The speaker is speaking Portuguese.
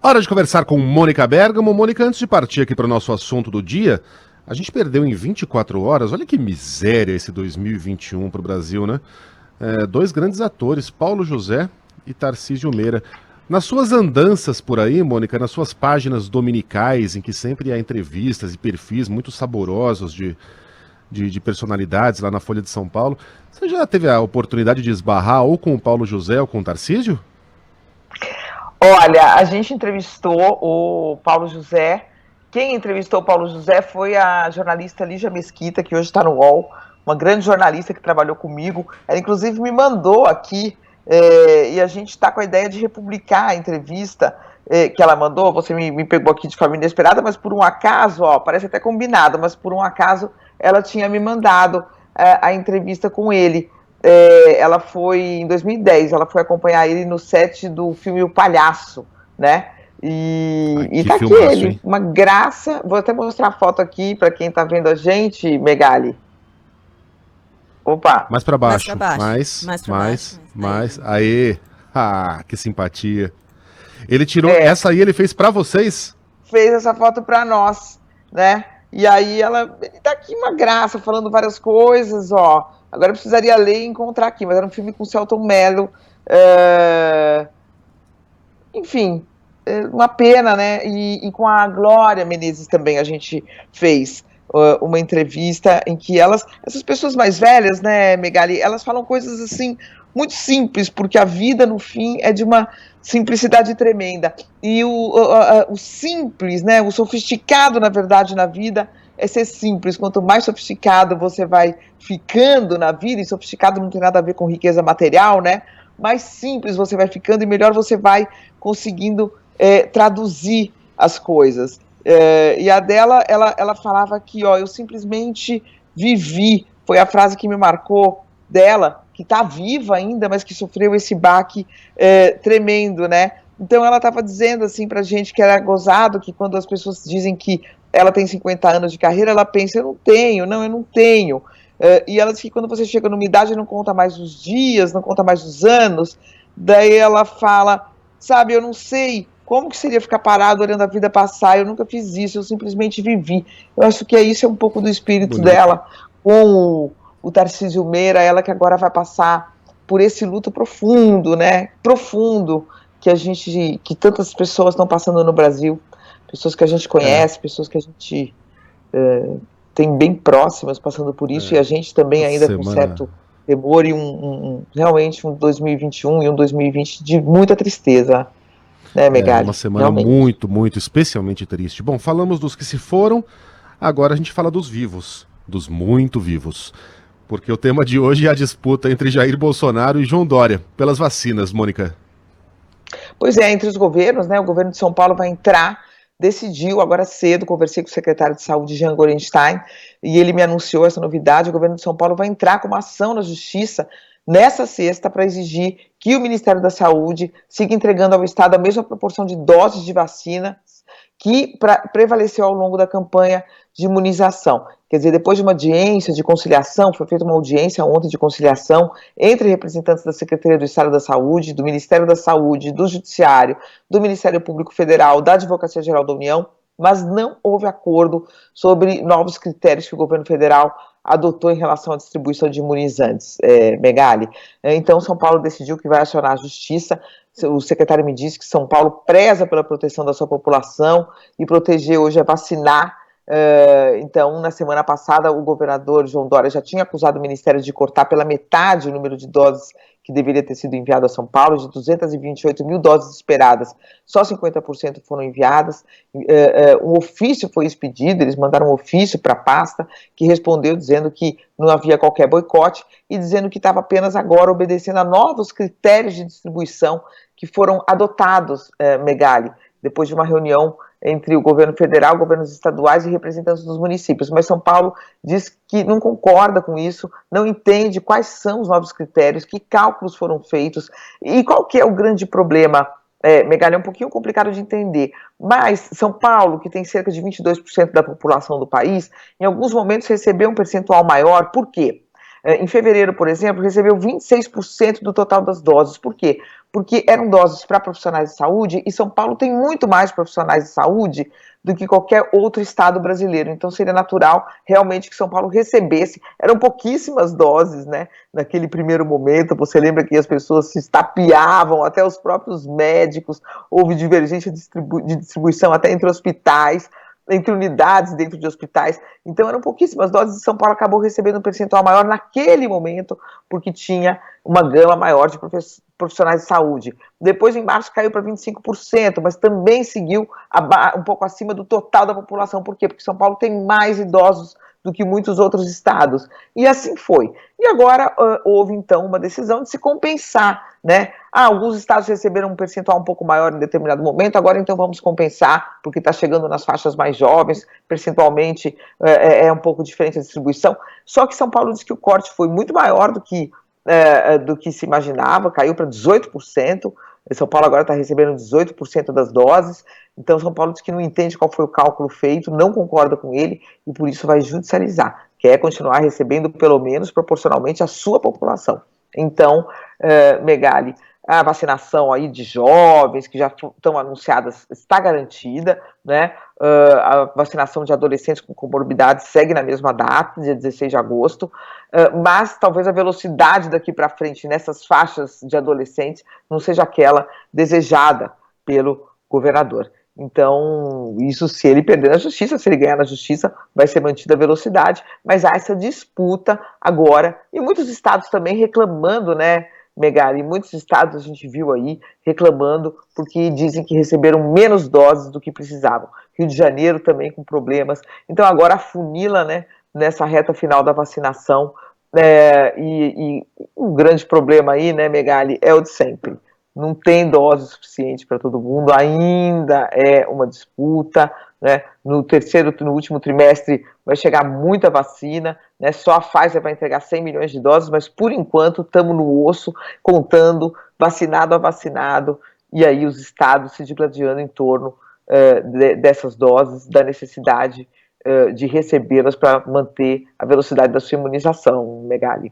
Hora de conversar com Mônica Bergamo. Mônica, antes de partir aqui para o nosso assunto do dia, a gente perdeu em 24 horas, olha que miséria esse 2021 para o Brasil, né? Dois grandes atores, Paulo José e Tarcísio Meira. Nas suas andanças por aí, Mônica, nas suas páginas dominicais, em que sempre há entrevistas e perfis muito saborosos de personalidades lá na Folha de São Paulo, você já teve a oportunidade de esbarrar ou com o Paulo José ou com o Tarcísio? Olha, a gente entrevistou o Paulo José. Quem entrevistou o Paulo José foi a jornalista Lígia Mesquita, que hoje está no UOL, uma grande jornalista que trabalhou comigo. Ela, inclusive, me mandou aqui, e a gente está com a ideia de republicar a entrevista que ela mandou. Você me pegou aqui de forma inesperada, mas por um acaso, parece até combinado, mas por um acaso ela tinha me mandado a entrevista com ele. Ela foi em 2010, ela foi acompanhar ele no set do filme O Palhaço, né? E tá aqui ele, hein? Uma graça. Vou até mostrar a foto aqui para quem tá vendo a gente, Megali. Opa. Mais para baixo. Mais. Aê. Ah, que simpatia. Ele tirou essa aí, ele fez para vocês? Fez essa foto para nós, né? E aí ele tá aqui uma graça, falando várias coisas, ó. Agora eu precisaria ler e encontrar aqui, mas era um filme com o Selton Mello. Enfim, uma pena, né? E com a Glória Menezes também a gente fez uma entrevista em que essas pessoas mais velhas, né, Megali, elas falam coisas assim muito simples, porque a vida, no fim, é de uma simplicidade tremenda. E o simples, né, o sofisticado, na verdade, na vida é ser simples. Quanto mais sofisticado você vai ficando na vida, e sofisticado não tem nada a ver com riqueza material, né, mais simples você vai ficando e melhor você vai conseguindo traduzir as coisas. E a dela, ela falava que, eu simplesmente vivi, foi a frase que me marcou dela, que está viva ainda, mas que sofreu esse baque tremendo, né? Então ela estava dizendo assim pra gente que era gozado, que quando as pessoas dizem que ela tem 50 anos de carreira, ela pensa, eu não tenho. E ela diz que quando você chega numa idade, não conta mais os dias, não conta mais os anos. Daí ela fala, sabe, eu não sei como que seria ficar parado olhando a vida passar, eu nunca fiz isso, eu simplesmente vivi. Eu acho que isso é um pouco do espírito dela, com o Tarcísio Meira, ela que agora vai passar por esse luto profundo, né, profundo, que tantas pessoas estão passando no Brasil, pessoas que a gente conhece, pessoas que a gente tem bem próximas passando por isso, e a gente também ainda com certo temor, e realmente um 2021 e um 2020 de muita tristeza. Uma semana realmente muito, especialmente triste. Bom, falamos dos que se foram, agora a gente fala dos vivos, dos muito vivos. Porque o tema de hoje é a disputa entre Jair Bolsonaro e João Dória, pelas vacinas, Mônica. Pois é, entre os governos, né, o governo de São Paulo vai decidiu agora cedo, conversei com o secretário de Saúde, Jean Gorenstein, e ele me anunciou essa novidade, o governo de São Paulo vai entrar com uma ação na Justiça nessa sexta para exigir que o Ministério da Saúde siga entregando ao Estado a mesma proporção de doses de vacina que prevaleceu ao longo da campanha de imunização. Quer dizer, depois de uma audiência de conciliação, foi feita uma audiência ontem de conciliação entre representantes da Secretaria do Estado da Saúde, do Ministério da Saúde, do Judiciário, do Ministério Público Federal, da Advocacia Geral da União, mas não houve acordo sobre novos critérios que o governo federal adotou em relação à distribuição de imunizantes, Megali. Então, São Paulo decidiu que vai acionar a Justiça. O secretário me disse que São Paulo preza pela proteção da sua população e proteger hoje é vacinar. Então, na semana passada, o governador João Dória já tinha acusado o Ministério de cortar pela metade o número de doses que deveria ter sido enviado a São Paulo. De 228 mil doses esperadas, só 50% foram enviadas. Um ofício foi expedido, eles mandaram um ofício para a pasta, que respondeu dizendo que não havia qualquer boicote e dizendo que estava apenas agora obedecendo a novos critérios de distribuição que foram adotados, Megali, depois de uma reunião entre o governo federal, governos estaduais e representantes dos municípios. Mas São Paulo diz que não concorda com isso, não entende quais são os novos critérios, que cálculos foram feitos e qual que é o grande problema. Megali, é um pouquinho complicado de entender, mas São Paulo, que tem cerca de 22% da população do país, em alguns momentos recebeu um percentual maior. Por quê? Em fevereiro, por exemplo, recebeu 26% do total das doses. Por quê? porque eram doses para profissionais de saúde, e São Paulo tem muito mais profissionais de saúde do que qualquer outro estado brasileiro. Então seria natural realmente que São Paulo recebesse. Eram pouquíssimas doses, né? Naquele primeiro momento, você lembra que as pessoas se estapeavam, até os próprios médicos, houve divergência de distribuição até entre hospitais, entre unidades dentro de hospitais. Então eram pouquíssimas doses, e São Paulo acabou recebendo um percentual maior naquele momento, porque tinha uma gama maior de profissionais de saúde. Depois, em março, caiu para 25%, mas também seguiu um pouco acima do total da população. Por quê? Porque São Paulo tem mais idosos do que muitos outros estados. E assim foi. E agora houve, então, uma decisão de se compensar, né? Alguns estados receberam um percentual um pouco maior em determinado momento, agora então vamos compensar, porque está chegando nas faixas mais jovens, percentualmente é um pouco diferente a distribuição. Só que São Paulo diz que o corte foi muito maior do que se imaginava, caiu para 18%. São Paulo agora está recebendo 18% das doses, então São Paulo diz que não entende qual foi o cálculo feito, não concorda com ele e por isso vai judicializar, quer continuar recebendo pelo menos proporcionalmente à sua população. Então, Megali, a vacinação aí de jovens que já estão anunciadas está garantida, né? A vacinação de adolescentes com comorbidades segue na mesma data, dia 16 de agosto, mas talvez a velocidade daqui para frente nessas faixas de adolescentes não seja aquela desejada pelo governador. Então, isso se ele perder na justiça, se ele ganhar na justiça, vai ser mantida a velocidade, mas há essa disputa agora, e muitos estados também reclamando, né, Megali, muitos estados a gente viu aí reclamando porque dizem que receberam menos doses do que precisavam. Rio de Janeiro também com problemas. Então agora afunila, né, nessa reta final da vacinação, e um grande problema aí, né, Megali, é o de sempre. Não tem dose suficiente para todo mundo, ainda é uma disputa, né? No último trimestre vai chegar muita vacina, né? Só a Pfizer vai entregar 100 milhões de doses, mas por enquanto estamos no osso, contando vacinado a vacinado, e aí os estados se digladiando em torno dessas doses, da necessidade de recebê-las para manter a velocidade da sua imunização, Megali.